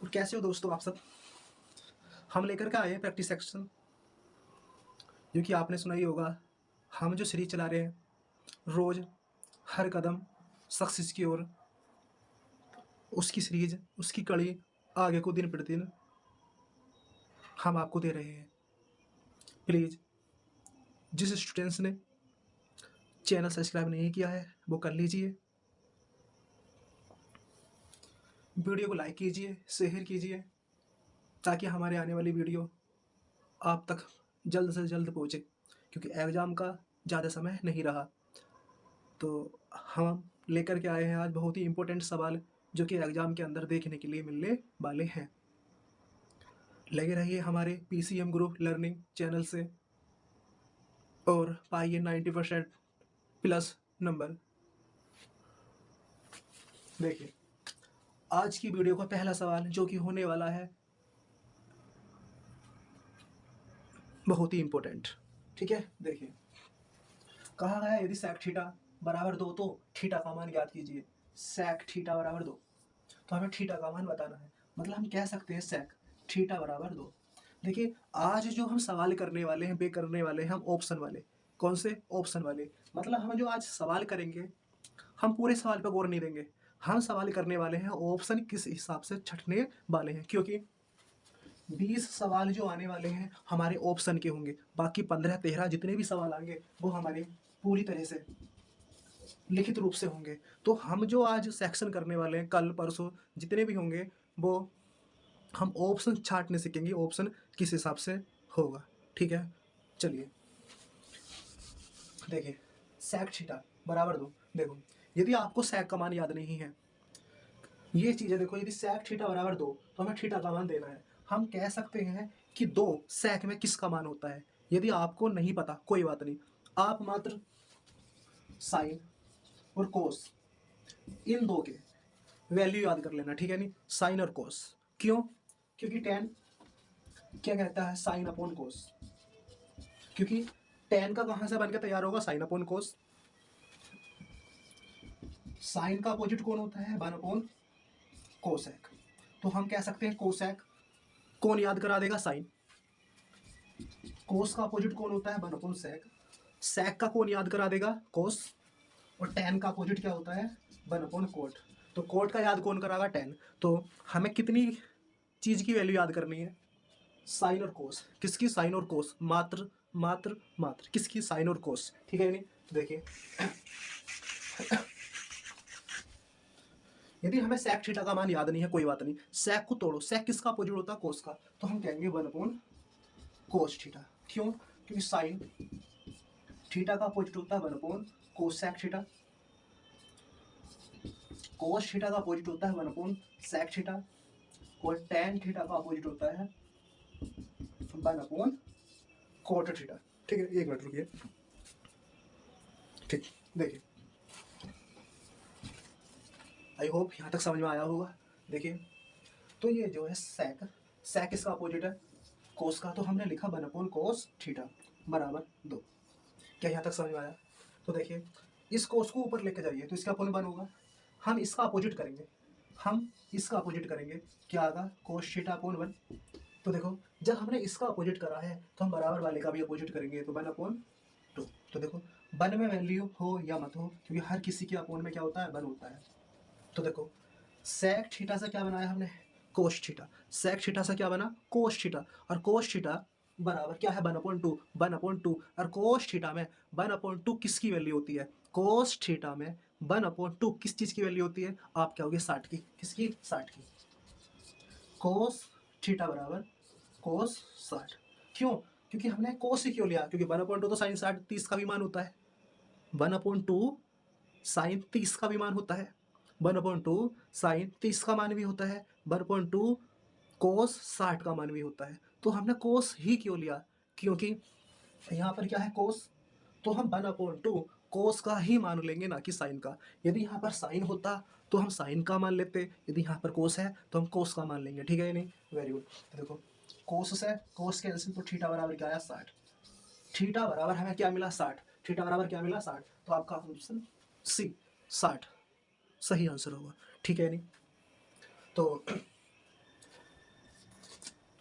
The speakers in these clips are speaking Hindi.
और कैसे हो दोस्तों आप सब। हम लेकर के आए हैं प्रैक्टिस सेक्शन, जो कि आपने सुना ही होगा। हम जो सीरीज चला रहे हैं रोज हर कदम सक्सेस की ओर, उसकी सीरीज उसकी कड़ी आगे को दिन प्रतिदिन हम आपको दे रहे हैं। प्लीज़ जिस स्टूडेंट्स ने चैनल सब्सक्राइब नहीं किया है वो कर लीजिए, वीडियो को लाइक कीजिए, शेयर कीजिए, ताकि हमारे आने वाली वीडियो आप तक जल्द से जल्द पहुँचे, क्योंकि एग्ज़ाम का ज़्यादा समय नहीं रहा। तो हम लेकर के आए हैं आज बहुत ही इम्पोर्टेंट सवाल, जो कि एग्ज़ाम के अंदर देखने के लिए मिलने वाले हैं। लगे रहिए हमारे पीसीएम ग्रुप लर्निंग चैनल से और पाइए 90% प्लस नंबर। देखिए आज की वीडियो का पहला सवाल जो कि होने वाला है बहुत ही इम्पोर्टेंट। ठीक है, देखिए कहा गया है यदि sec थीटा बराबर 2 तो थीटा का मान ज्ञात कीजिए। sec थीटा बराबर 2, तो हमें थीटा का मान बताना है। मतलब हम कह सकते हैं sec थीटा बराबर 2। देखिए आज जो हम सवाल करने वाले हैं वे करने वाले हैं हम ऑप्शन वाले। कौन से ऑप्शन वाले? मतलब हम जो आज सवाल करेंगे हम पूरे सवाल पर गौर नहीं देंगे। हम सवाल करने वाले हैं ऑप्शन किस हिसाब से छटने वाले हैं, क्योंकि 20 सवाल जो आने वाले हैं हमारे ऑप्शन के होंगे। बाकी 15-13 जितने भी सवाल आएंगे वो हमारे पूरी तरह से लिखित रूप से होंगे। तो हम जो आज सेक्शन करने वाले हैं कल परसों जितने भी होंगे वो हम ऑप्शन छांटने सीखेंगे, ऑप्शन किस हिसाब से होगा। ठीक है, चलिए देखिए sec थीटा बराबर 2। देखो यदि आपको sec का मान याद नहीं है, ये चीज़ें देखो, यदि sec थीटा बराबर 2 तो हमें थीटा का मान देना है। हम कह सकते हैं कि 2 sec में किसका मान होता है। यदि आपको नहीं पता कोई बात नहीं, आप मात्र साइन और कोस इन दो के वैल्यू याद कर लेना। ठीक है नहीं, साइन और कोस। क्यों? क्योंकि टेन क्या कहता है, साइन अपॉन कोस। क्योंकि टेन का कहाँ से बन के तैयार होगा, साइन अपॉन कोस। साइन का अपोजिट कौन होता है, वन अपॉन कोसेक। तो हम कह सकते हैं कोसेक कौन याद करा देगा, साइन। कोस का अपोजिट कौन होता है, वन अपॉन सेक। सेक का कौन याद करा देगा, कोस। और टेन का अपोजिट क्या होता है, वन अपॉन कोट। तो कोट का याद कौन करागा, टेन। तो हमें कितनी चीज़ की वैल्यू याद करनी है, साइन और कोस। किसकी, साइन और कोस। मात्र मात्र मात्र किसकी, साइन और कोस। ठीक है नहीं, देखिए यदि हमें sec थीटा का मान याद नहीं है कोई बात नहीं, sec को तोड़ो। sec किसका अपोजिट होता है, कोस का। तो हम कहेंगे वन अपॉन कोस थीटा। क्यों? क्योंकि साइन थीटा का अपोजिट होता है one upon cosec theta. Cos theta का अपोजिट होता है वन अपॉन सेक थीटा। और टेन थीटा का अपोजिट होता है वन अपॉन कोट थीटा। ठीक है, एक मिनट रुकिए। ठीक, देखिए आई होप यहाँ तक समझ में आया होगा। देखिए तो ये जो है सेक, सेक इसका अपोजिट है कोस का, तो हमने लिखा वन अपॉन कोस थीटा बराबर 2। क्या यहाँ तक समझ में आया? तो देखिए इस कोस को ऊपर लेके जाइए तो इसका अपोन 1 होगा। हम इसका अपोजिट करेंगे, हम इसका अपोजिट करेंगे, क्या आगा, कोस थीटा अपॉन 1। तो देखो जब हमने इसका अपोजिट करा है तो हम बराबर वाले का भी अपोजिट करेंगे, तो 1 अपॉन 2। तो देखो 1 में वैल्यू हो या मत हो, क्योंकि हर किसी के अपोन में क्या होता है, 1 होता है। तो देखो सेक थीटा से क्या बनाया हमने, कोस थीटा। सेक थीटा से क्या बना, कोस थीटा। और कोस थीटा बराबर क्या है, 1/2। 1/2 और कोस थीटा में 1/2 किसकी वैल्यू होती है, कोस थीटा में 1/2 किस चीज़ की वैल्यू होती है, आप क्या होगी, 60 की। किसकी, 60 की। कोस थीटा बराबर कोस 60। क्यों? क्योंकि हमने कोस ही क्यों लिया, क्योंकि 1/2 तो साइन 60 30 का भी मान होता है। 1/2 साइन 30 का भी मान होता है। 1/2 साइन 30 का मान भी होता है। 1/2 कोस 60 का मान भी होता है। तो हमने कोस ही क्यों लिया, क्योंकि यहाँ पर क्या है, कोस। तो हम 1/2 कोस का ही मान लेंगे, ना कि साइन का। यदि यहाँ पर साइन होता तो हम साइन का मान लेते, यदि यहाँ पर कोस है तो हम कोस का मान लेंगे। ठीक है नहीं, वेरी गुड। तो देखो कोस से कोस कैंसिल, तो थीटा बराबर क्या आया, 60। थीटा बराबर हमें क्या मिला, 60। थीटा बराबर क्या मिला, 60। तो आपका ऑप्शन सी 60 सही आंसर होगा। ठीक है नहीं, तो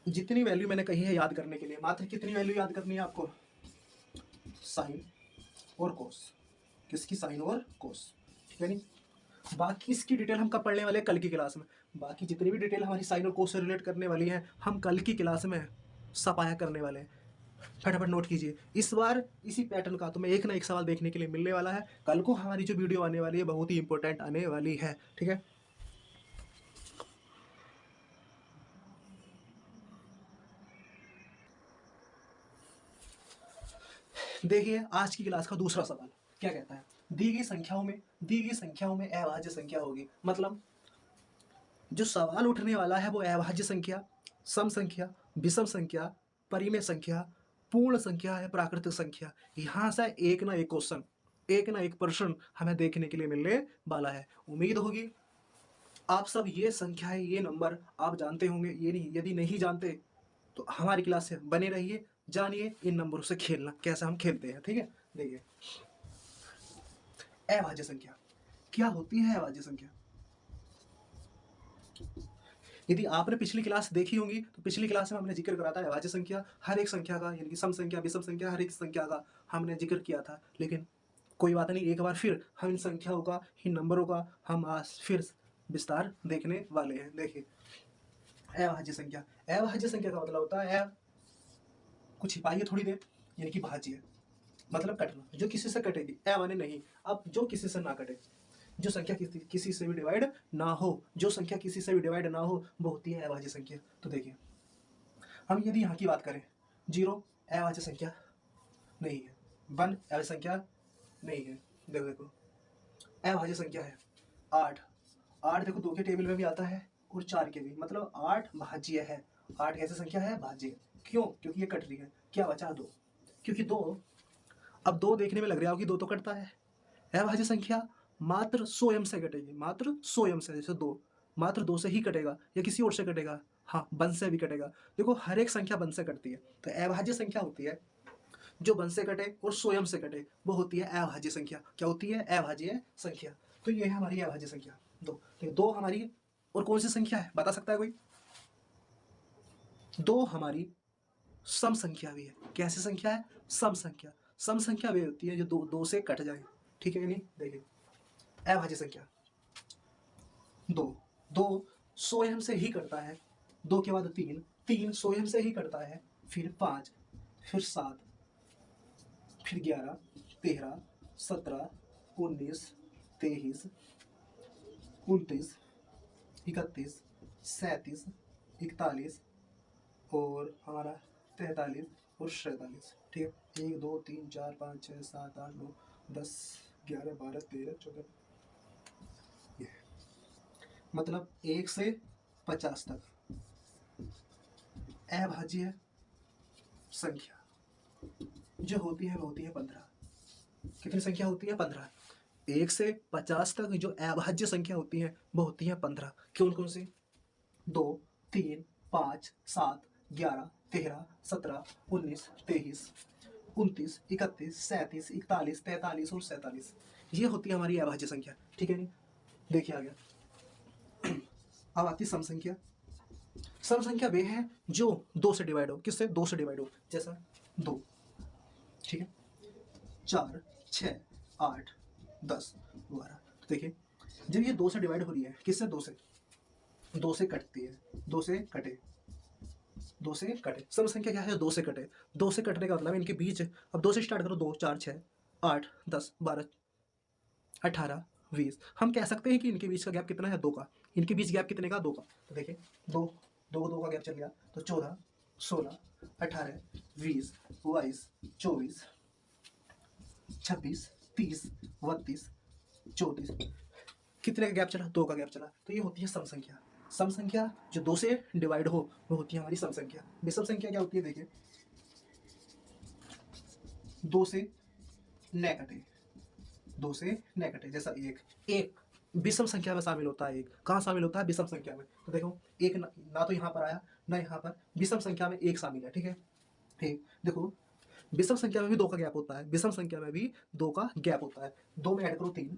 जितनी वैल्यू मैंने कही है याद करने के लिए, मात्र कितनी वैल्यू याद करनी है आपको? साइन और कोस। किसकी? साइन और कोस, ठीक है नहीं। बाकी इसकी डिटेल हम कब पढ़ने वाले हैं? कल की क्लास में। बाकी जितनी भी डिटेल हमारी साइन और कोस से रिलेट करने वाली है हम कल की क्लास में सपाया करने वाले हैं। फटाफट नोट कीजिए। इस बार इसी पैटर्न का तुम्हें एक ना एक सवाल देखने के लिए मिलने वाला है। कल को हमारी जो वीडियो आने वाली है बहुत ही इंपॉर्टेंट आने वाली है, ठीक है। देखिए आज की क्लास का दूसरा सवाल क्या कहता है? दी गई संख्याओं में अभाज्य संख्या होगी। मतलब जो सवाल उठने वाला है वो अभाज्य संख्या, सम संख्या, विषम संख्या, परिमेय संख्या, पूर्ण संख्या है, प्राकृतिक संख्या। यहाँ से एक ना एक क्वेश्चन, एक ना एक प्रश्न हमें देखने के लिए मिलने वाला है। उम्मीद होगी आप सब ये संख्याएं, ये नंबर आप जानते होंगे। ये नहीं, यदि नहीं जानते तो हमारी क्लास से बने रहिए, जानिए इन नंबरों से खेलना कैसे हम खेलते हैं, ठीक है। देखिए अभाज्य संख्या क्या होती है? अभाज्य संख्या, यदि आपने पिछली क्लास देखी होगी तो पिछली क्लास में हमने जिक्र करा था अभाज्य संख्या, हर एक संख्या का, यानी कि सम संख्या, विषम संख्या, हर एक संख्या का हमने जिक्र किया था। लेकिन कोई बात नहीं, एक बार फिर हम इन संख्याओं का, इन नंबरों का हम आज फिर विस्तार देखने वाले हैं। देखिए अभाज्य संख्या, अभाज्य संख्या का मतलब होता है कुछ छिपाइए थोड़ी देर, यानी कि भाज्य मतलब कटना, जो किसी से कटेगी, माने नहीं, अब जो किसी से ना कटे, जो संख्या किसी से भी डिवाइड ना हो, जो संख्या किसी से भी डिवाइड ना हो वो होती है अभाज्य संख्या। तो देखिए हम यदि यहाँ की बात करें, 0 अभाज्य संख्या नहीं है, 1 अभाज्य संख्या नहीं है। देखो देखो अभाज्य संख्या है 8, 8 देखो 2 के टेबल में भी आता है और 4 के भी, मतलब 8 भाज्य है। 8 कैसे संख्या है? भाज्य। क्यों? क्योंकि ये कट रही है। क्या बचा? 2, क्योंकि 2, अब 2 देखने में लग रहा हो कि 2 तो कटता है। अभाज्य संख्या मात्र स्वयं से कटेगी, मात्र स्वयं से। जैसे 2 मात्र 2 से ही कटेगा या किसी और से कटेगा? हाँ, 1 से भी कटेगा। देखो हर एक संख्या 1 से कटती है। तो अभाज्य संख्या होती है जो 1 से कटे और स्वयं से कटे, वो होती है अभाज्य संख्या। क्या होती है? अभाज्य संख्या। तो ये है हमारी अभाज्य संख्या 2। तो 2 हमारी और कौन सी संख्या है बता सकता है कोई? 2 हमारी सम संख्या भी है। कैसी संख्या है? सम संख्या। सम संख्या वे होती है जो 2 से कट जाए, ठीक है कि नहीं। देखिए अभाज्य संख्या 2, 2 स्वयं से ही करता है, 2 के बाद 3, 3 स्वयं से ही करता है, फिर 5, फिर 7, फिर 11, 13, 17, 19, 23, 29, 31, 37, 41 और हमारा 43 और 47, ठीक है। 1 2 3 4 5 6 7 8 9 10 11 12 13 14, ये मतलब 1 से 50 तक अभाज्य संख्या जो होती है वो होती है 15। कितनी संख्या होती है? 15। 1 से 50 तक जो अभाज्य संख्या होती है वो होती है 15। कौन कौन सी? 2 3 5 7 11 13 17 19 23 29 31 37 41 43 और 47, ये होती है हमारी अभाज्य संख्या, ठीक है नहीं। देखिए आ गया। अब आती सम संख्या। सम संख्या वे है जो 2 से डिवाइड हो। किससे? 2 से डिवाइड हो। जैसा 2, ठीक है, 4 6 8 10 12। तो देखिए जब ये 2 से डिवाइड हो रही है, किससे? 2 से, 2 से कटती है, 2 से कटे, 2 से कटे। सम संख्या क्या है? 2 से कटे। 2 से कटने का मतलब इनके बीच, अब 2 से स्टार्ट करो, 2 4 6 8 10 12 18 20। हम कह सकते हैं कि इनके बीच का गैप कितना है? 2 का। इनके बीच गैप कितने का? 2 का। तो देखिए 2 2 2 का गैप चल गया, तो 14 16 18 20 22 24 26 30 32 34, कितने का गैप चला? 2 का गैप चला। तो ये होती है सम संख्या। सम संख्या जो 2 से डिवाइड हो वो होती है हमारी सम संख्या। विषम संख्या क्या होती है? देखिए 2 से न कटे, 2 से न कटे। जैसा 1 विषम संख्या में शामिल होता है। 1 कहाँ शामिल होता है? विषम संख्या में। तो देखो 1 ना तो यहाँ पर आया ना यहाँ पर, विषम संख्या में 1 शामिल है, ठीक है। ठीक, देखो विषम संख्या में भी 2 का गैप होता है, विषम संख्या में भी 2 का गैप होता है। 2 में ऐड करो 3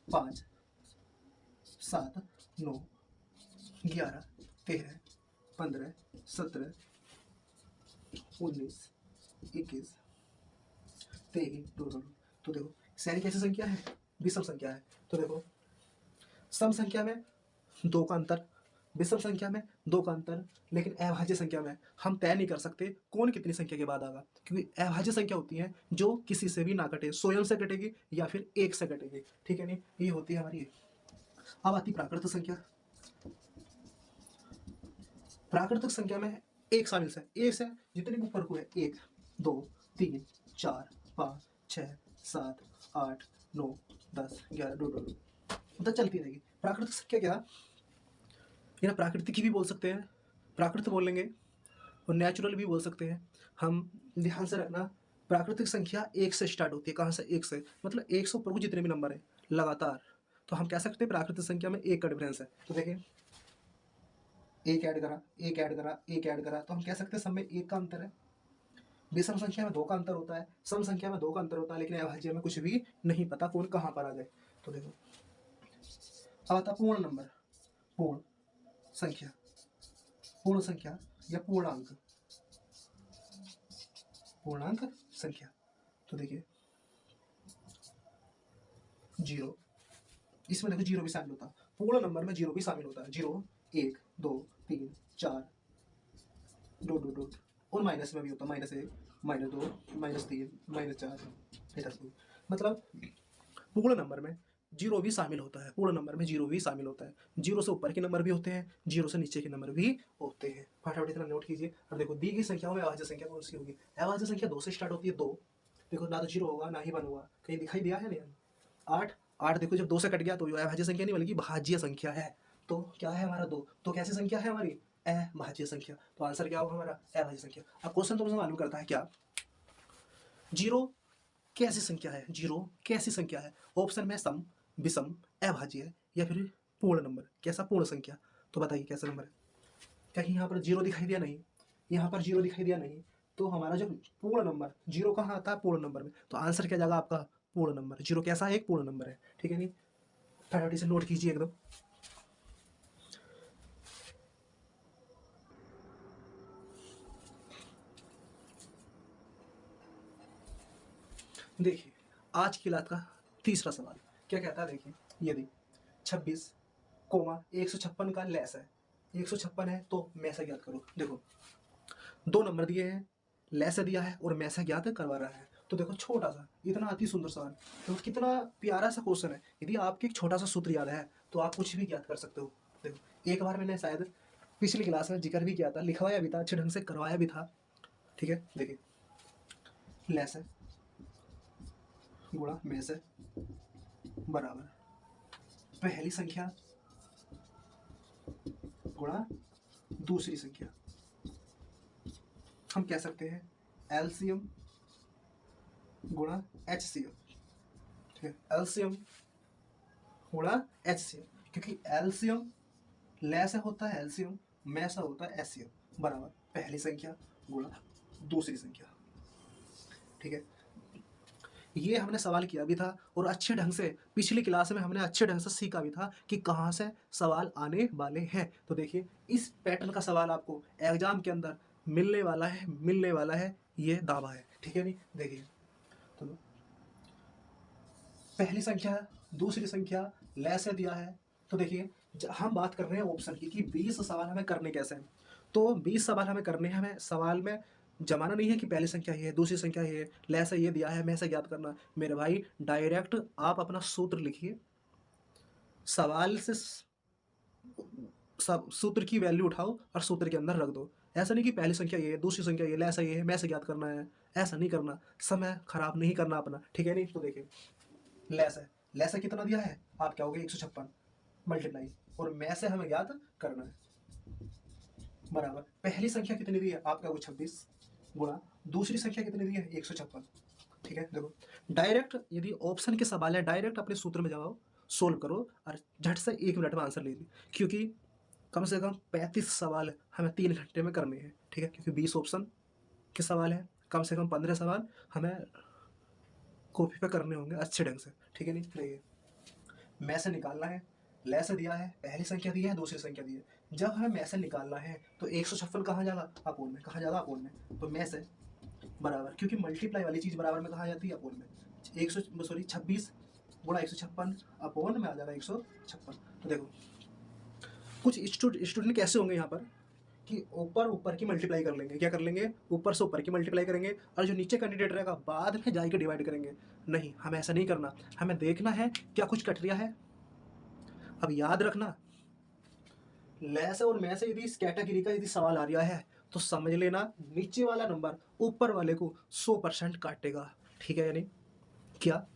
5 7 9 11 13 15 17, 19, 21, 23, तो देखो श्रेणी कैसी संख्या है? विषम संख्या है। तो देखो सम संख्या में दो का अंतर, विषम संख्या में दो का अंतर, लेकिन अभाज्य संख्या में हम तय नहीं कर सकते कौन कितनी संख्या के बाद आएगा, क्योंकि अभाज्य संख्या होती है जो किसी से भी ना कटे, स्वयं से कटेगी या फिर एक से कटेगी, ठीक है नहीं, ये होती है हमारी। अब आती प्राकृतिक संख्या। प्राकृतिक संख्या में एक शामिल है, एक से जितने ऊपर को है, 1, 2, 3, 4, 5, 6, 7, 8, 9, 10, 11, 2, मतलब चलती रहेगी। प्राकृतिक संख्या क्या, ये ना प्राकृतिक की भी बोल सकते हैं, प्राकृतिक बोल लेंगे, और नेचुरल भी बोल सकते हैं। हम ध्यान से रखना, प्राकृतिक संख्या एक से स्टार्ट होती है। कहाँ से? एक से, मतलब एक से ऊपर को जितने भी नंबर है लगातार, तो हम कह सकते हैं प्राकृतिक संख्या में एक का डिफरेंस है। तो देखिए एक ऐड करा, एक ऐड करा, एक ऐड करा, तो हम कह सकते हैं सब में एक का अंतर है। विषम संख्या में दो का अंतर होता है, सम संख्या में दो का अंतर होता है, लेकिन अभाज्य में कुछ भी नहीं पता कौन कहाँ पर आ जाए। तो देखो अब आता पूर्ण नंबर, पूर्ण संख्या, पूर्ण संख्या या पूर्णांक, पूर्णांक संख्या। तो देखिए जीरो, इसमें देखो जीरो भी शामिल होता है, पूर्ण नंबर में जीरो भी शामिल होता है। जीरो, 1, 2, 3, 4, डॉट, और माइनस में भी होता है, -1, -2, -3, -4, इधर से। मतलब पूर्ण नंबर में जीरो भी शामिल होता है, पूर्ण नंबर में जीरो भी शामिल होता है। जीरो से ऊपर के नंबर भी होते हैं, जीरो से नीचे के नंबर भी होते हैं। फटाफट इतना नोट कीजिए। और देखो दी गई संख्याओं में अभाज्य संख्या कौन सी होगी? अभाज्य संख्या 2 से स्टार्ट होती है। 2 देखो, ना तो जीरो होगा ना ही 1 होगा, कहीं दिखाई दिया है नहीं? 8, 8 देखो जब 2 से कट गया तो अभाज्य संख्या नहीं बल्कि भाज्य संख्या है। तो क्या है हमारा 2, तो कैसी संख्या है हमारी? अभाज्य संख्या। तो आंसर क्या होगा हमारा? अभाज्य संख्या। अब क्वेश्चन तुमसे मालूम करता है क्या, जीरो कैसी संख्या है? जीरो कैसी संख्या है? ऑप्शन में सम, विषम, अभाज्य या फिर पूर्ण नंबर। कैसा? पूर्ण संख्या। तो बताइए कैसा नंबर है? कहीं यहाँ पर जीरो दिखाई दिया नहीं, यहाँ पर जीरो दिखाई दिया नहीं, तो हमारा जो पूर्ण नंबर, जीरो कहाँ आता है? पूर्ण नंबर में। तो आंसर क्या जाएगा आपका? पूर्ण नंबर। जीरो कैसा है? एक पूर्ण नंबर है, ठीक है नहीं? फटाफट से नोट कीजिए एकदम। देखिए आज की क्लास का तीसरा सवाल क्या कहता है, देखिए यदि 26, 156 का लेस है, 156 है तो में से ज्ञात करो। देखो दो नंबर दिए हैं, लेस दिया है और में से ज्ञात करवा रहा है। तो देखो छोटा सा, इतना अति सुंदर सवाल, तो कितना प्यारा सा क्वेश्चन है। यदि आपके एक छोटा सा सूत्र याद है तो आप कुछ भी ज्ञात कर सकते हो। देखो एक बार मैंने शायद पिछली क्लास में जिक्र भी किया था, लिखवाया भी था, अच्छे ढंग से करवाया भी था, ठीक है? देखिए लेस है गुणा में से बराबर पहली संख्या गुणा दूसरी संख्या। हम कह सकते हैं एलसीएम गुणा एचसीएम, ठीक है? एलसीएम गुणा एचसीएम, क्योंकि एलसीएम लेस होता है एलसीएम, में से होता है एचसीएम, बराबर पहली संख्या गुणा दूसरी संख्या, ठीक है? ये हमने सवाल किया भी था और अच्छे ढंग से पिछली क्लास में हमने अच्छे ढंग से सीखा भी था कि कहाँ से सवाल आने वाले हैं। तो देखिए इस पैटर्न का सवाल आपको एग्जाम के अंदर मिलने वाला है, मिलने वाला है, ये दावा है, ठीक है नहीं? देखिए तो पहली संख्या दूसरी संख्या लेस दिया है। तो देखिए हम बात कर रहे हैं ऑप्शन की कि 20 सवाल हमें करने कैसे हैं। तो 20 सवाल हमें करने हैं, हमें सवाल में जमाना नहीं है कि पहली संख्या ये है, दूसरी संख्या ये है, लेस ये दिया है, में से ज्ञात करना। मेरे भाई डायरेक्ट आप अपना सूत्र लिखिए, सवाल से सब सूत्र की वैल्यू उठाओ और सूत्र के अंदर रख दो। ऐसा नहीं कि पहली संख्या ये है, दूसरी संख्या ये लेस ये है, में से ज्ञात करना है, ऐसा नहीं करना, समय खराब नहीं करना अपना, ठीक है नहीं? तो देखिए लेस है, लेस है कितना दिया है? आप क्या हो गए 156 मल्टीप्लाई, और में से हमें ज्ञात करना है, बराबर पहली संख्या कितनी दी है? आपका वो 26 गुणा दूसरी संख्या कितनी दी है? 156, ठीक है? देखो डायरेक्ट यदि ऑप्शन के सवाल है डायरेक्ट अपने सूत्र में जाओ, सोल्व करो और झट से 1 मिनट में आंसर ले ली, क्योंकि कम से कम 35 सवाल हमें 3 घंटे में करने हैं, ठीक है? क्योंकि 20 ऑप्शन के सवाल है, कम से कम 15 सवाल हमें कॉपी पे करने होंगे अच्छे ढंग से, ठीक है नहीं? देखिए में से निकालना है, लय से दिया है, पहली संख्या दी है, दूसरी संख्या दी है। जब हमें में से निकालना है तो 156 कहाँ जाएगा? अपोन में। कहाँ जाएगा? अपोन में। तो में से बराबर, क्योंकि मल्टीप्लाई वाली चीज बराबर में कहाँ जाती है? अपोन में। 26 गुणा 156 अपोन में आ जाएगा 156। तो देखो कुछ स्टूडेंट कैसे होंगे यहाँ पर कि ऊपर ऊपर की मल्टीप्लाई कर लेंगे। क्या कर लेंगे? ऊपर से ऊपर की मल्टीप्लाई करेंगे, और जो नीचे कैंडिडेट रहेगा बाद में जाके डिवाइड करेंगे। नहीं, हमें ऐसा नहीं करना। हमें देखना है क्या कुछ कट रहा है। अब याद रखना, लेस और में से यदि इस कैटेगरी का यदि सवाल आ रहा है तो समझ लेना नीचे वाला नंबर ऊपर वाले को 100% काटेगा। ठीक है? यानी क्या,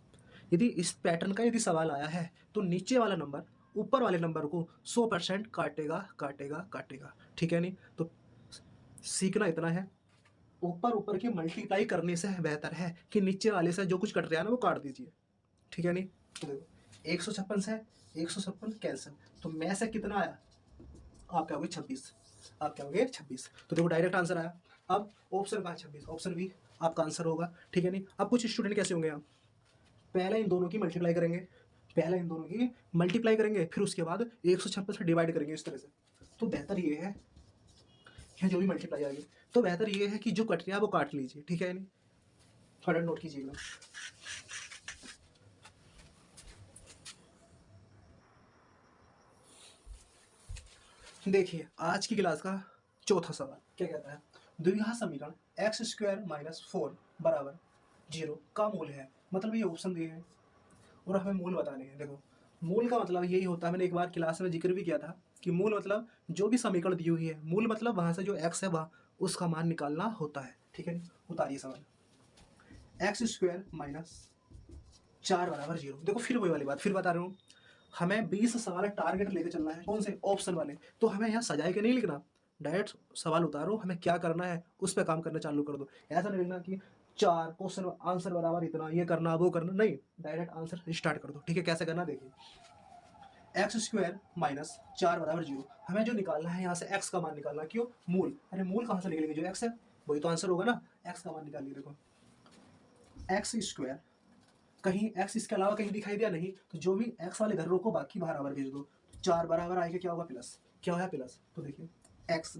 यदि इस पैटर्न का यदि सवाल आया है तो नीचे वाला नंबर ऊपर वाले नंबर को 100% काटेगा काटेगा काटेगा। ठीक है? नहीं तो सीखना इतना है, ऊपर ऊपर की मल्टीप्लाई करने से बेहतर है कि नीचे वाले से जो कुछ कट रहा है ना वो काट दीजिए। ठीक है? नहीं तो देखो 156 से 156 कैंसिल, तो में से कितना आया? आप क्या हो गए? 26। आप क्या हो गए? 26। तो देखो डायरेक्ट आंसर आया। अब ऑप्शन का 26, ऑप्शन बी आपका आंसर होगा। ठीक है? नहीं अब कुछ स्टूडेंट कैसे होंगे, आप पहले इन दोनों की मल्टीप्लाई करेंगे, पहले इन दोनों की मल्टीप्लाई करेंगे, फिर उसके बाद 156 से डिवाइड करेंगे इस तरह से। तो बेहतर ये है, यहाँ जो भी मल्टीप्लाई आएगी तो बेहतर ये है कि जो कट रहा है वो काट लीजिए। ठीक है? नहीं थोड़ा नोट कीजिएगा। देखिए आज की क्लास का चौथा सवाल क्या कहता है? द्विघात समीकरण x² - 4 बराबर 0 का मूल है। मतलब ये ऑप्शन दिए हैं और हमें मूल बताने हैं। देखो मूल का मतलब यही होता है, मैंने एक बार क्लास में जिक्र भी किया था कि मूल मतलब जो भी समीकरण दी हुई है, मूल मतलब वहां से जो x है वह उसका मान निकालना होता है। ठीक है? उतारिए सवाल। x² - 4 बराबर 0। देखो फिर वही वाली बात फिर बता रहा हूँ, हमें 20 सवाल टारगेट लेके चलना है। कौन से? ऑप्शन वाले। तो हमें यहाँ सजाए के नहीं लिखना, डायरेक्ट सवाल उतारो, हमें क्या करना है उस पर काम करना चालू कर दो। ऐसा नहीं लिखना कि 4 क्वेश्चन आंसर बराबर इतना, ये करना वो करना, नहीं, डायरेक्ट आंसर स्टार्ट कर दो। ठीक है? कैसे करना देखिए, x² - 4 बराबर 0। हमें जो निकालना है यहाँ से x का मान निकालना। क्यों? मूल। अरे मूल कहाँ से निकलेंगे? जो x है वही तो आंसर होगा ना। x का मान निकालिए। देखो x², कहीं x इसके अलावा कहीं दिखाई दिया नहीं, तो जो भी x वाले घर रोको, बाकी बराबर भेज दो। 4 बराबर आएगा क्या होगा? प्लस। क्या होगा? प्लस। तो देखिए x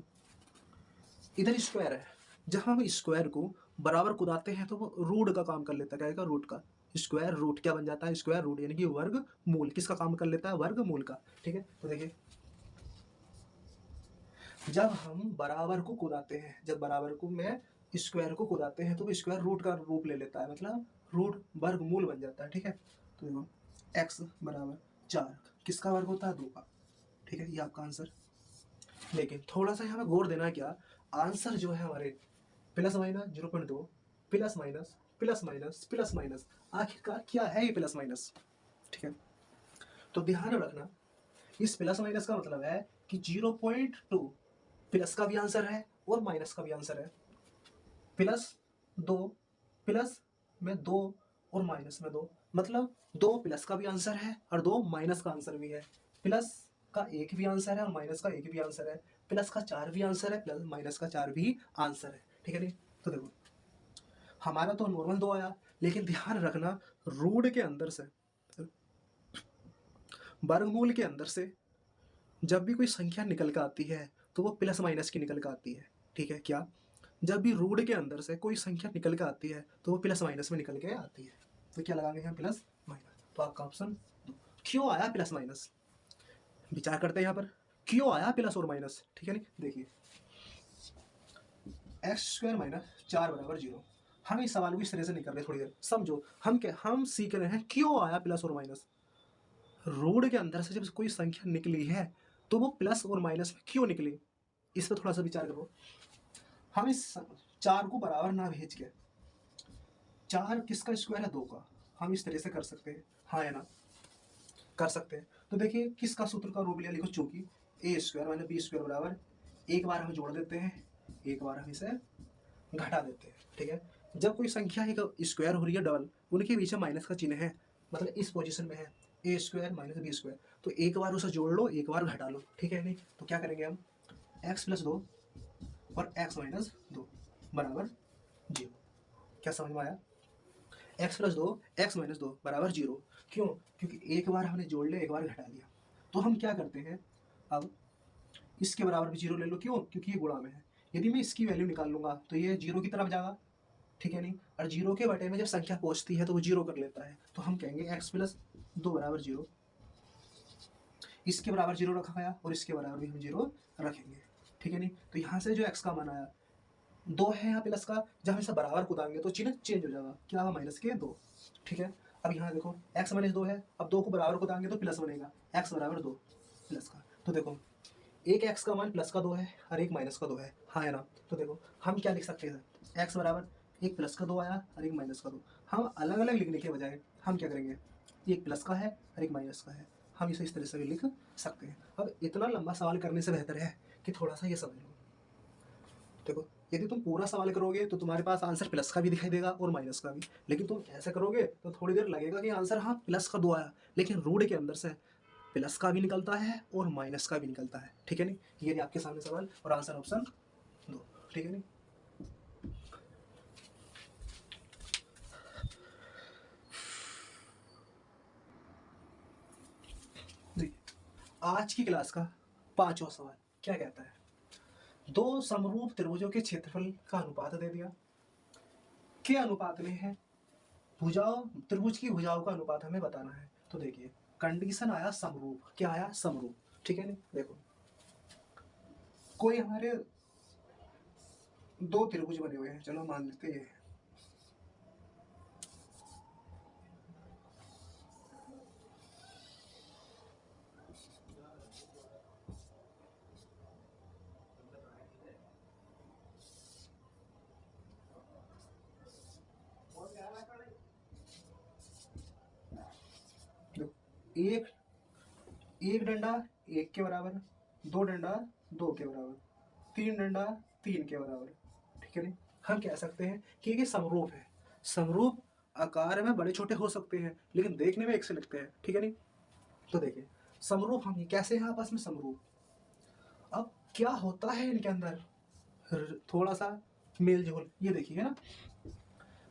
इधर स्क्वायर है, जब हम स्क्वायर को बराबर कुदाते हैं तो वो रूट का काम कर लेता है। क्या? रूट का। स्क्वायर रूट क्या बन जाता है? स्क्वायर रूट, यानी कि वर्ग मूल। किसका काम कर लेता है? वर्ग मूल का। ठीक है? तो देखिए जब हम बराबर को कुदाते हैं, जब बराबर को में स्क्वायर को कुदाते हैं तो वो स्क्वायर रूट का रूप ले लेता है, मतलब रूट वर्ग मूल बन जाता है। ठीक है? तो देखो x बराबर 4 किसका वर्ग होता है? 2 का। ठीक है? ये आपका आंसर। लेकिन थोड़ा सा यहाँ पे गौर देना, क्या आंसर जो है हमारे plus minus 0.2 plus minus plus minus plus minus, आखिरकार क्या है ये प्लस माइनस? ठीक है? तो ध्यान रखना, इस प्लस माइनस का मतलब है कि 0.2 प्लस का भी आंसर है और माइनस का भी आंसर है। प्लस 2 प्लस में 2 और माइनस में 2, मतलब 2 प्लस का भी आंसर है और 2 माइनस का आंसर भी है। प्लस का एक भी आंसर है और माइनस का एक भी आंसर है। प्लस का 4 भी आंसर है, प्लस माइनस का 4 भी आंसर है। ठीक है? नहीं तो देखो हमारा तो नॉर्मल 2 आया, लेकिन ध्यान रखना रूट के अंदर से, वर्गमूल के अंदर से जब भी कोई संख्या निकल कर आती है तो वो प्लस माइनस की निकल कर आती है। ठीक है? क्या? जब भी रूट के अंदर से कोई संख्या निकल कर आती है तो वो प्लस माइनस में निकल के आती है। तो क्या लगाएंगे यहाँ? Plus minus. तो आपका ऑप्शन क्यों आया प्लस माइनस? विचार करते हैं यहाँ पर क्यों आया प्लस और माइनस। ठीक है? नहीं देखिए x² - 4 बराबर 0। हम इस सवाल को इस तरह से नहीं कर रहे, थोड़ी देर समझो। हम सीख रहे हैं क्यों आया प्लस और माइनस। रूट के अंदर से जब कोई संख्या निकली है तो वो प्लस और माइनस में क्यों निकली, इस पर थोड़ा सा विचार करो। हम इस 4 को बराबर ना भेज के, 4 किसका स्क्वायर है? 2 का। हम इस तरह से कर सकते हैं, हाँ या ना? कर सकते हैं। तो देखिए किसका सूत्र का रूप लिया, लिखो चूंकि a² - b² बराबर, एक बार हम जोड़ देते हैं, एक बार हम इसे घटा देते हैं। ठीक है? जब कोई संख्या एक स्क्वायर हो रही है डबल, उनके बीच में माइनस का चिन्ह है, मतलब इस पोजीशन में है a² - b², तो एक बार उसे जोड़ लो, एक बार घटा लो। ठीक है? नहीं तो क्या करेंगे हम, x+2 और x-2 बराबर 0। क्या समझ में आया? x+2 x-2 बराबर 0। क्यों? क्योंकि एक बार हमने जोड़ लिया, एक बार घटा लिया। तो हम क्या करते हैं, अब इसके बराबर भी जीरो ले लो, क्यों, क्योंकि ये गुणा में है। यदि मैं इसकी वैल्यू निकाल लूंगा तो ये जीरो की तरफ जाएगा, ठीक है नहीं, और जीरो के बटे में जब संख्या पहुंचती है तो वो जीरो कर लेता है, तो हम कहेंगे x प्लस 2 बराबर जीरो। इसके बराबर जीरो रखा गया और इसके बराबर भी हम जीरो रखेंगे, ठीक है नहीं। तो यहाँ से जो x का मान आया 2 है यहाँ प्लस का, जब हम इसे बराबर कूदाएंगे तो चिन्ह चेंज हो जाएगा, क्या होगा, माइनस के 2, ठीक है। अब यहाँ देखो x माइनस 2 है, अब 2 को बराबर कूदाएंगे तो प्लस बनेगा, x बराबर 2 प्लस का। तो देखो एक x का मान प्लस का 2 है और एक माइनस का 2 है, हाँ है ना। तो देखो हम क्या लिख सकते हैं, x बराबर एक प्लस का 2 आया और एक माइनस का 2। हम अलग अलग लिखने के बजाय हम क्या करेंगे, एक प्लस का है और एक माइनस का है, हम इसे इस तरह से भी लिख सकते हैं। अब इतना लंबा सवाल करने से बेहतर है कि थोड़ा सा ये समझ लो। देखो यदि तुम पूरा सवाल करोगे तो तुम्हारे पास आंसर प्लस का भी दिखाई देगा और माइनस का भी, लेकिन तुम ऐसे करोगे तो थोड़ी देर लगेगा कि आंसर हाँ प्लस का 2 आया, लेकिन रूट के अंदर से प्लस का भी निकलता है और माइनस का भी निकलता है, ठीक है नहीं। ये रही आपके सामने सवाल और आंसर ऑप्शन 2, ठीक है नहीं। देखिए आज की क्लास का 5वां सवाल क्या कहता है, दो समरूप त्रिभुजों के क्षेत्रफल का अनुपात दे दिया, के अनुपात में है, भुजाओं त्रिभुज की भुजाओं का अनुपात हमें बताना है। तो देखिए कंडीशन आया समरूप, क्या आया, समरूप, ठीक है नहीं। देखो कोई हमारे दो त्रिभुज बने हुए हैं, चलो मान लेते हैं एक एक डंडा एक के बराबर, दो डंडा दो के बराबर, तीन डंडा तीन के बराबर, ठीक है नहीं। हम कह सकते हैं कि ये समरूप है। समरूप आकार में बड़े छोटे हो सकते हैं लेकिन देखने में एक से लगते हैं, ठीक है नहीं। तो देखिए समरूप हम कैसे हैं आपस में समरूप, अब क्या होता है इनके अंदर थोड़ा सा मेल जोल, ये देखिए है ना,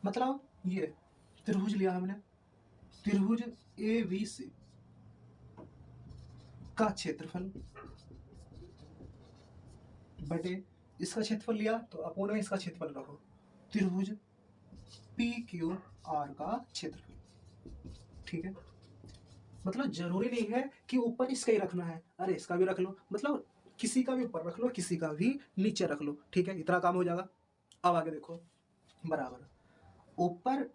मतलब ये त्रिभुज लिया हमने, त्रिभुज ए बी सी का क्षेत्रफल बटे इसका क्षेत्रफल लिया तो अपोन में इसका क्षेत्रफल रखो, त्रिभुज पी क्यू आर का क्षेत्रफल, ठीक है। मतलब जरूरी नहीं है कि ऊपर इसका ही रखना है, अरे इसका भी रख लो, मतलब किसी का भी ऊपर रख लो किसी का भी नीचे रख लो, ठीक है, इतना काम हो जाएगा। अब आगे देखो, बराबर ऊपर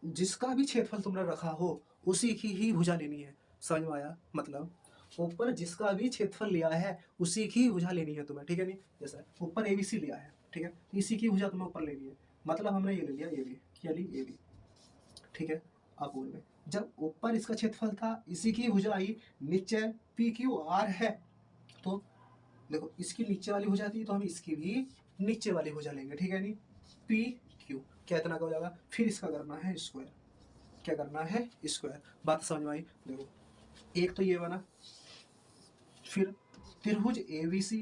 जिसका भी क्षेत्रफल तुमने रखा हो उसी की ही भुजा लेनी है, समझ में आया, मतलब ऊपर जिसका भी क्षेत्रफल लिया है उसी की भुजा लेनी है तुम्हें, ठीक है नहीं। जैसे ऊपर एबीसी लिया है, ठीक है, इसी की भुजा तुम्हें ऊपर लेनी है, मतलब हमने ये ले लिया ए बी, क्या ली ए बी, ठीक है। अपूर्ण में जब ऊपर इसका क्षेत्रफल था इसी की भुजा आई, नीचे पी क्यू आर है, तो देखो इसकी नीचे वाली भुजा थी तो हम इसकी भी नीचे वाली भुजा लेंगे, ठीक है नहीं। पी क्यू क्या इतना का हो जाएगा, फिर इसका करना है स्क्वायर, क्या करना है स्क्वायर, बात समझ में आई। देखो एक तो ये बना, फिर त्रिभुज एबीसी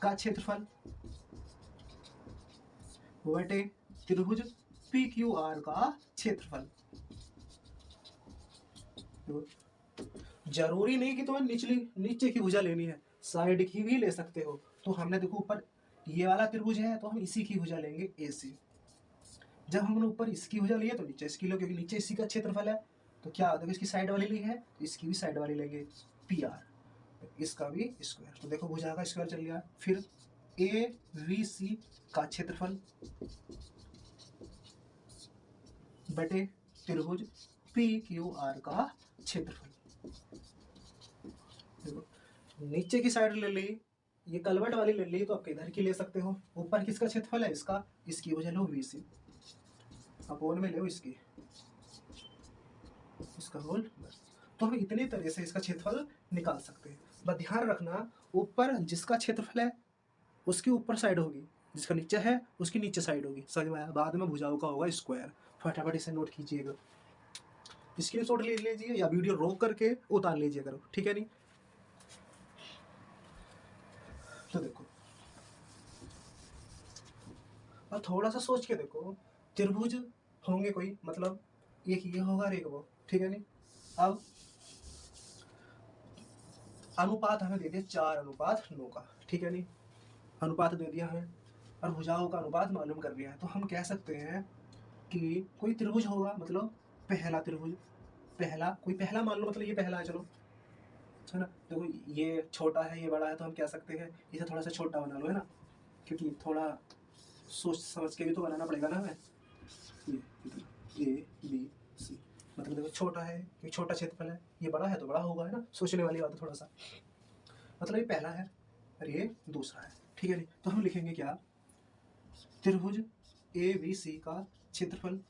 का क्षेत्रफल बटे त्रिभुज पी क्यू आर का क्षेत्रफल। जरूरी नहीं कि तुम्हें नीचे की भुजा लेनी है, साइड की भी ले सकते हो। तो हमने देखो ऊपर ये वाला त्रिभुज है तो हम इसी की भुजा लेंगे ए से, जब हमने ऊपर इसकी भुजा ली है तो नीचे इसकी लो, क्योंकि नीचे इसी का क्षेत्रफल है। तो क्या देखो इसकी साइड वाली ली है तो इसकी भी साइड वाली लेंगे पी आर, इसका भी स्क्वायर, तो देखो भुजा का स्क्वायर चल गया। फिर ए वी सी का क्षेत्रफल बटे त्रिभुज पी क्यू आर का क्षेत्रफल। देखो नीचे की साइड ले ली, ये कलवट वाली ले ली तो आप इधर की ले सकते हो। ऊपर किसका क्षेत्रफल है, इसका, इसकी वजह लो वी सी, अपोन में लो इसकी, इसका होल, तो हम इतनी तरह से इसका क्षेत्रफल निकाल सकते हैं। बस ध्यान रखना ऊपर जिसका क्षेत्रफल है उसकी ऊपर साइड होगी, जिसका नीचे है उसकी नीचे साइड होगी, समझ में आया। बाद में भुजाओं का होगा स्क्वायर, फटाफट इसे नोट कीजिएगा, स्क्रीनशॉट ले लीजिए या वीडियो रोक करके उतार लीजिए करो, ठीक है नहीं। तो देखो अब थोड़ा सा सोच के देखो, त्रिभुज होंगे कोई, मतलब एक ये होगा और एक वो, ठीक है नहीं। अब अनुपात हमें दे दिया 4:9 का, ठीक है नहीं, अनुपात दे दिया हमें और भुजाओं का अनुपात मालूम कर लिया है। तो हम कह सकते हैं कि कोई त्रिभुज होगा, मतलब पहला त्रिभुज, पहला कोई पहला मान लो, मतलब ये पहला है, चलो है ना। देखो ये छोटा है, ये बड़ा है, तो हम कह सकते हैं इसे थोड़ा सा छोटा बना लो, है ना, क्योंकि थोड़ा सोच समझ के भी तो बनाना पड़ेगा ना हमें। ये इतना ए बी सी, मतलब देखो छोटा है, ये छोटा क्षेत्रफल है, ये बड़ा है तो बड़ा होगा, है ना, सोचने वाली बात है थोड़ा सा। मतलब ये पहला है और ये दूसरा है, ठीक है नहीं। तो हम लिखेंगे क्या, त्रिभुज ए बी सी का क्षेत्रफल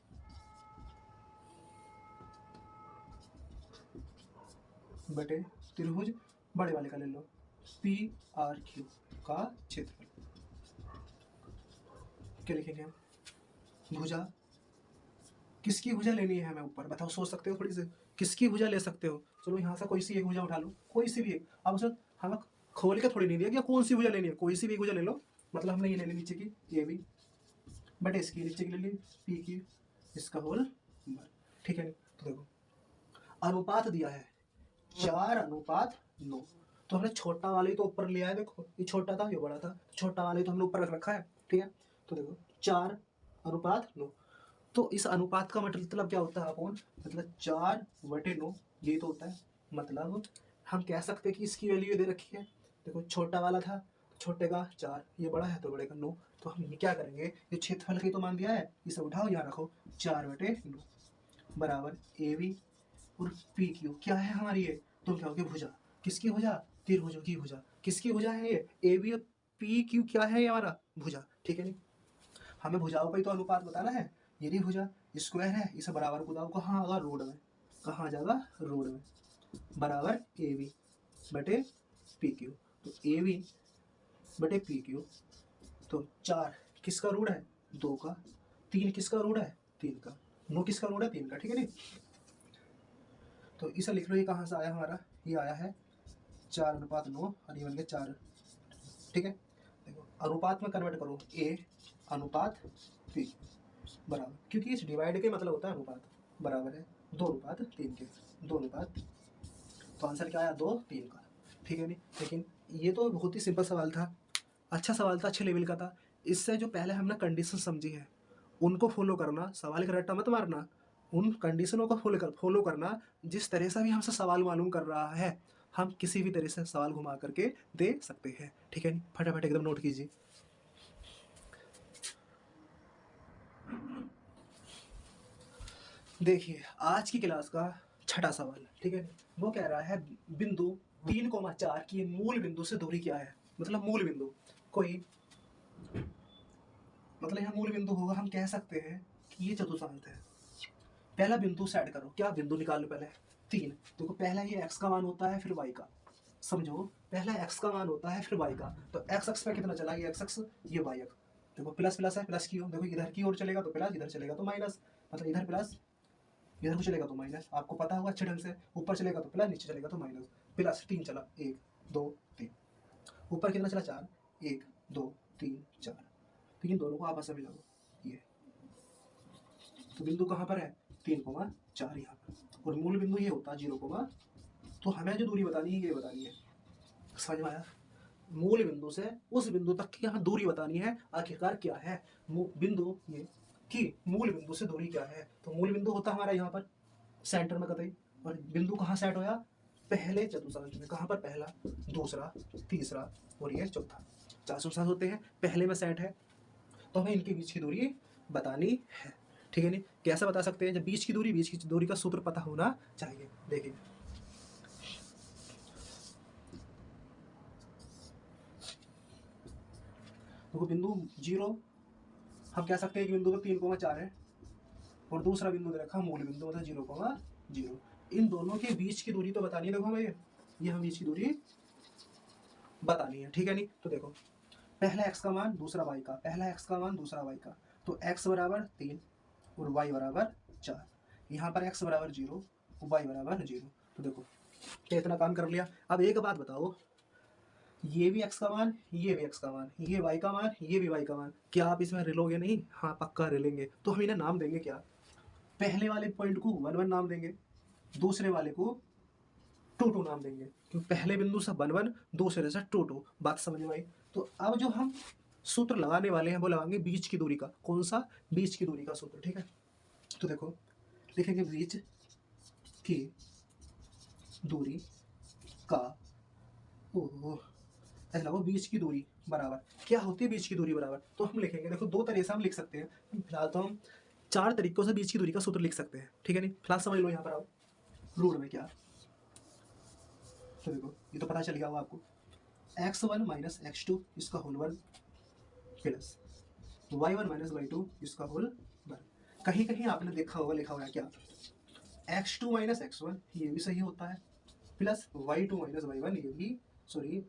बटे त्रिभुज बड़े वाले का ले लो पी आर क्यू का क्षेत्रफल। क्या लिखेंगे हम, भुजा, किसकी भुजा लेनी है हमें ऊपर, बताओ, सोच सकते हो थोड़ी सी, किसकी भुजा ले सकते हो। चलो यहाँ से कोई सी एक भुजा उठा लो, कोई सी भी एक। अब उसमें हमें खोल के थोड़ी नहीं दिया कि कौन सी भुजा लेनी है, कोई सी भी भुजा ले लो। मतलब हमने ये ले ली नीचे की ये भी, बट इसकी नीचे की ले ली पी की, इसका होल, ठीक है। तो देखो अनुपात दिया है 4:9, तो हमने छोटा वाले तो ऊपर लिया है, देखो ये छोटा था ये बड़ा था, छोटा वाले तो हमने ऊपर रख रखा है, ठीक है। तो देखो 4:9, तो इस अनुपात का मतलब क्या होता है अपोन, मतलब 4/9 ये तो होता है। मतलब हम कह सकते हैं कि इसकी वैल्यू दे रखी है, देखो छोटा वाला था, छोटे का 4, ये बड़ा है तो बड़े का 9। तो हम ये क्या करेंगे, ये क्षेत्रफल की तो मान दिया है, इसे उठाओ यहाँ रखो, 4/9 बराबर ए बी और पी क्यू क्या है हमारी, ये तुम कहोगे भुजा, किसकी भुजा, त्रिभुजों की भुजा, किसकी भुजा है ये, ए बी और पी क्यू क्या है ये हमारा भुजा, ठीक है नहीं। हमें भुजाओं का ही तो अनुपात बताना है, ये भुजा स्क्वायर है, इसे बराबर कुदाओ, कहाँ आगा रोड में, कहाँ आ जाएगा रोड में, बराबर ए बी बटे पी क्यू। तो ए बी बटे पी क्यू, तो 4 किसका रूट है, 2 का, 3 किसका रूट है, 3 का, 9 किसका रूट है, 3 का, ठीक है नहीं। तो इसे लिख लो, ये कहाँ से आया हमारा, ये आया है 4:9 और ये बन गया 4, ठीक है। देखो अनुपात में कन्वर्ट करो, ए अनुपात पी बराबर, क्योंकि इस डिवाइड के मतलब होता है अनुपात, बराबर है 2:3 के, 2:3, तो आंसर क्या आया 2:3 का, ठीक है नहीं। लेकिन ये तो बहुत ही सिंपल सवाल था, अच्छा सवाल था, अच्छे लेवल का था। इससे जो पहले हमने कंडीशन समझी है उनको फॉलो करना, सवाल का रट्टा मत मारना, उन कंडीशनों को फॉलो करना। जिस तरह से भी हमसे सवाल मालूम कर रहा है, हम किसी भी तरह से सवाल घुमा करके दे सकते हैं, ठीक है नहीं। फटाफट एकदम नोट कीजिए। देखिए आज की क्लास का छठा सवाल, ठीक है, वो कह रहा है बिंदु 3,4 की मूल बिंदु से दूरी क्या है। मतलब मूल बिंदु कोई, मतलब यहाँ मूल बिंदु होगा, हम कह सकते हैं कि ये चतुर्थांश है। पहला बिंदु सेट करो, क्या बिंदु निकालो पहले, 3। देखो पहला ये x का मान होता है, फिर y का, समझो पहला x का मान होता है फिर y का। तो x अक्ष पे कितना चला, ये x अक्ष, ये y अक्ष, देखो प्लस प्लस है, प्लस की ओर, देखो इधर की ओर चलेगा तो प्लस, इधर चलेगा तो माइनस, मतलब इधर प्लस, इधर को चलेगा तो माइनस, आपको पता होगा अच्छे ढंग से, ऊपर चलेगा तो प्लस, नीचे चलेगा तो माइनस। प्लस 3 चला, 1 2 3, ऊपर कितना चला 4, 1 2 3 4, तो इन दोनों को आपस में मिलाओ, ये तो बिंदु कहाँ पर है, 3,4 यहाँ पर, और मूल बिंदु ये होता है 0, तो हमें जो दूरी बतानी है ये बतानी है, समझ में आया। मूल बिंदु से उस बिंदु तक की हमें दूरी बतानी है, आखिरकार क्या है बिंदु ये कि मूल बिंदु से दूरी क्या है। तो मूल बिंदु होता हमारा यहाँ पर सेंटर में कतई, और बिंदु कहाँ सेट होया, पहले चतुर्थांश में, कहाँ पर, पहला, दूसरा, तीसरा और ये चौथा, 4 चतुर्थांश होते हैं, पहले में सेट है, तो हमें इनके बीच की दूरी बतानी है, ठीक है नहीं। कैसे बता सकते हैं, जब बीच की दूरी का सूत्र पता होना चाहिए। देखिए देखो बिंदु 0, हम कह सकते हैं कि बिंदु पर 3,4 है, और दूसरा बिंदु दे रखा मूल बिंदु मतलब 0,0, इन दोनों के बीच की दूरी तो बतानी है। देखो हमें ये हम बीच की दूरी बतानी है, ठीक है नहीं। तो देखो पहला x का मान दूसरा y का, पहला x का मान दूसरा y का, तो x बराबर 3 और y बराबर 4, यहाँ पर x बराबर 0 y बराबर 0। तो देखो क्या इतना काम कर लिया। अब एक बात बताओ, ये भी x का मान, ये भी x का मान, ये y का मान, ये भी y का मान, क्या आप इसमें रिलोगे नहीं, हाँ पक्का रिलेंगे। तो हम इन्हें नाम देंगे क्या, पहले वाले पॉइंट को 1 1 नाम देंगे, दूसरे वाले को 2 2 नाम देंगे, क्योंकि पहले बिंदु से 1 1, दूसरे से 2 2। बात समझ में आई? तो अब जो हम सूत्र लगाने वाले हैं वो लगाएंगे बीच की दूरी का। कौन सा? बीच की दूरी का सूत्र। ठीक है, तो देखो लिखेंगे बीच की दूरी का, ओह ऐसा लगो बीच की दूरी बराबर क्या होती है? बीच की दूरी बराबर तो हम लिखेंगे, देखो दो तरह से हम लिख सकते हैं। फिलहाल तो हम 4 तरीकों से बीच की दूरी का सूत्र लिख सकते हैं। ठीक है, नहीं फिलहाल समझ लो यहाँ पर आओ रूल में क्या। तो देखो ये तो पता चल गया होगा आपको, x1 माइनस x2 इसका होल वर्ग प्लस y1 माइनस y2 इसका होल वर्ग। कहीं कहीं आपने देखा होगा लिखा हुआ है क्या, x2 माइनस x1 ये भी सही होता है, प्लस y2 माइनस y1 ये भी, सॉरी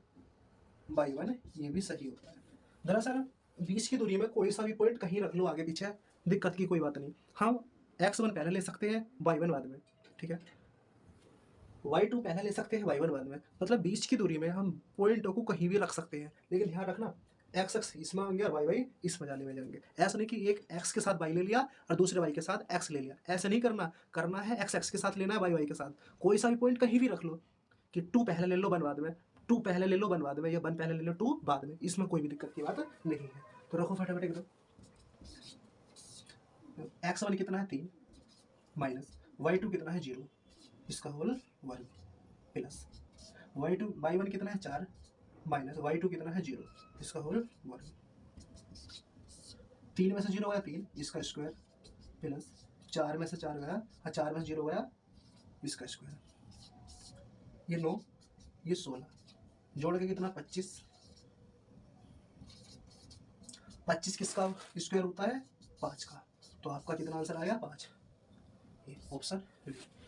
y1 ये भी सही होता है। दरअसल बीच की दूरी में कोई सा भी पॉइंट कहीं रख लो आगे पीछे, दिक्कत की कोई बात नहीं। हम x1 पहले ले सकते हैं, y1 बाद में। ठीक है, y2 पहले ले सकते हैं, y1 बाद में। मतलब बीच की दूरी में हम पॉइंटों को कहीं भी रख सकते हैं, लेकिन ध्यान रखना एक्स एक्स इसमें आएंगे और वाई वाई इसमें जाने में जाएंगे। ऐसा नहीं कि एक एक्स के साथ वाई ले लिया और दूसरे वाई के साथ एक्स ले लिया, ऐसा नहीं करना। करना है एक्स एक्स के साथ लेना है, वाई वाई के साथ। कोई सा भी पॉइंट कहीं भी रख लो कि 2 पहले ले लो 1 बाद में, 2 पहले ले लो 1 बाद में, या 1 पहले ले लो 2 बाद में, इसमें कोई भी दिक्कत की बात नहीं है। तो रखो फटाफट एकदम। x1 कितना है 3 माइनस y2 कितना है 0 इसका होल वर्ग प्लस y1 कितना है 4 माइनस y2 कितना है 0 इसका होल वर्ग। 3 में से 0 गया 3 इसका स्क्वायर प्लस 4 में से 4 गया, हाँ 4 में से 0 गया इसका स्क्वायर। ये 9 ये 16 जोड़ के कितना 25। 25 किसका स्क्वायर होता है? 5 का। तो आपका कितना आंसर आया? 5। ये ऑप्शन।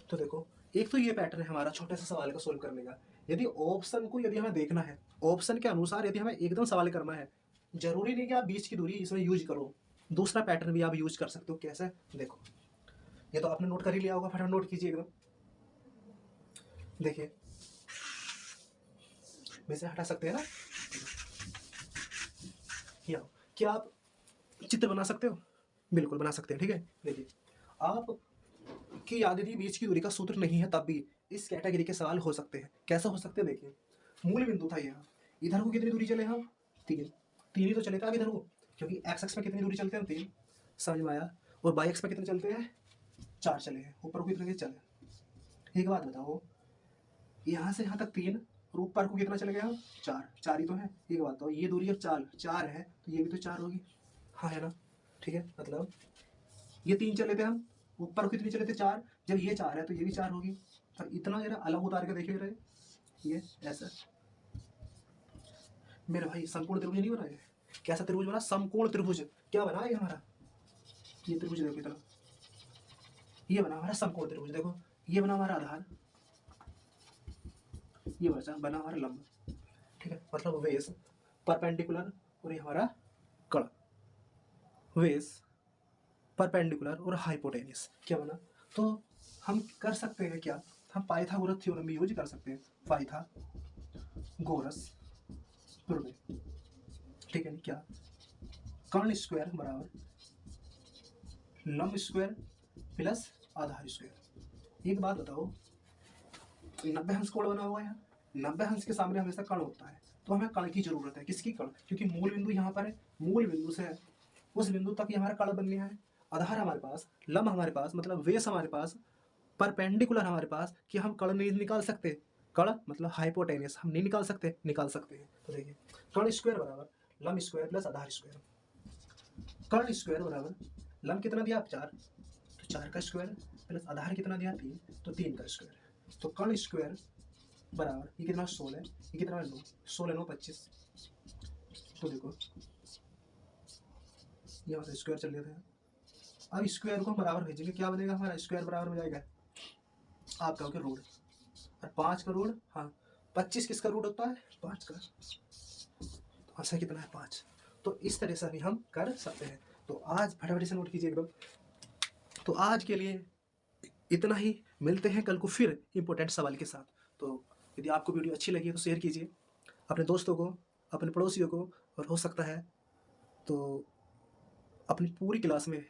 तो देखो एक तो ये पैटर्न है हमारा छोटे से सवाल का सोल्व करने का। यदि ऑप्शन को यदि हमें देखना है, ऑप्शन के अनुसार यदि हमें एकदम सवाल करना है, जरूरी नहीं कि आप बीच की दूरी इसमें यूज करो, दूसरा पैटर्न भी आप यूज कर सकते हो। कैसे? देखो ये तो आपने नोट कर ही लिया होगा, फटाफट नोट कीजिए एकदम। देखिए वैसे हटा सकते हैं ना, क्या आप चित्र बना सकते हो? बिल्कुल बना सकते हैं। ठीक है, देखिए आप की याद यदि बीच की दूरी का सूत्र नहीं है तब भी इस कैटेगरी के सवाल हो सकते हैं। कैसे हो सकते हैं? देखिए मूल बिंदु था यहाँ, इधर को कितनी दूरी चले हम? 3 3 ही तो चले थे अब इधर को, क्योंकि एक्स एक्स में कितनी दूरी चलते हैं? 3। समझ में आया? और बाई एक्स में कितने चलते हैं? 4 चले हैं। ऊपर को कितने चले? एक बात बताओ, यहाँ से यहाँ तक 3 और ऊपर को कितना चले गया? 4 4 ही तो है। एक बात बताओ, ये दूरी अब 4 है तो ये भी तो 4 होगी, हाँ है ना? ठीक है, मतलब ये 3 चले थे हम, ऊपर कितनी चले थे? 4। जब ये 4 है तो ये भी 4 होगी। तो इतना जरा अलग उतार के देखिए रहे, ये ऐसा मेरे भाई समकोण त्रिभुज नहीं बना है। कैसा त्रिभुज बना? समकोण त्रिभुज। क्या बना है हमारा? ये त्रिभुज देखो इतना, ये बना हमारा समकोण त्रिभुज। देखो ये बना हमारा आधार, ये बना हमारा लंब। ठीक है, मतलब वेस परपेंडिकुलर और ये हमारा कड़, वेस परपेंडिकुलर और हाइपोटेनियस। क्या बना? तो हम कर सकते हैं क्या, हम पाइथागोरस थ्योरम भी यूज कर सकते हैं। पाइथागोरस प्रमेय। ठीक है, क्या कर्ण स्क्वायर बराबर लंब स्क्वायर प्लस आधार स्क्वायर। एक बात बताओ, 90 अंश कोण बना हुआ है, 90 अंश के सामने हमेशा कर्ण होता है, तो हमें कर्ण की जरूरत है। किसकी? कर्ण, क्योंकि मूल बिंदु यहाँ पर है, मूल बिंदु से उस बिंदु तक हमारा कर्ण बनने है। आधार हमारे पास, लंब हमारे पास, मतलब वेस हमारे पास, परपेंडिकुलर हमारे पास, कि हम कर्ण नहीं निकाल सकते। कर्ण मतलब हाइपोटेनियस हम नहीं निकाल सकते, निकाल सकते हैं। तो देखिए कर्ण स्क्वायर बराबर लंब स्क्वायर प्लस आधार स्क्वायर। कर्ण स्क्वायर बराबर लंब कितना दिया आप? 4, तो 4 का स्क्वायर प्लस आधार कितना दिया? 3, तो 3 का स्क्वायर। तो कर्ण स्क्वायर बराबर ये कितना? 16, ये कितना? 9, 16 9 25। तो देखो ये हमारा स्क्वायर चल रहा था। अब स्क्वायर को हम बराबर भेजेंगे, क्या बनेगा हमारा? स्क्वायर बराबर हो जाएगा आप कहोगे रूट, और 5 का रूट, हाँ 25 किसका रूट होता है? 5 का। तो ऐसा कितना है? 5। तो इस तरह से भी हम कर सकते हैं। तो आज फटाफट से नोट कीजिए एकदम। तो आज के लिए इतना ही, मिलते हैं कल को फिर इंपॉर्टेंट सवाल के साथ। तो यदि आपको वीडियो अच्छी लगी है तो शेयर कीजिए अपने दोस्तों को, अपने पड़ोसियों को, और हो सकता है तो अपनी पूरी क्लास में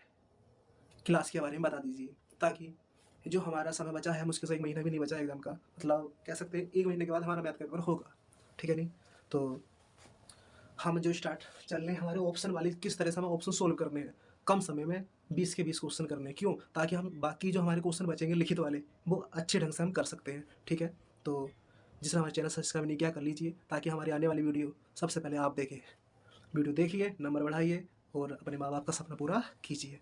क्लास के बारे में बता दीजिए, ताकि जो हमारा समय बचा है, मुश्किल से 1 महीना भी नहीं बचा है एग्ज़ाम का, मतलब कह सकते हैं 1 महीने के बाद हमारा मैथ का पेपर होगा, ठीक है नहीं? तो हम जो स्टार्ट चल रहे हैं हमारे ऑप्शन वाली, किस तरह से हमें ऑप्शन सोल्व करने हैं, कम समय में 20 के 20 क्वेश्चन करने हैं। क्यों? ताकि हम बाकी जो हमारे क्वेश्चन बचेंगे लिखित वाले, वो अच्छे ढंग से हम कर सकते हैं, ठीक है? तो जिसने हमारे चैनल सब्सक्राइब नहीं किया कर लीजिए, ताकि हमारी आने वाली वीडियो सबसे पहले आप देखें। वीडियो देखिए, नंबर बढ़ाइए और अपने माँ-बाप का सपना पूरा कीजिए।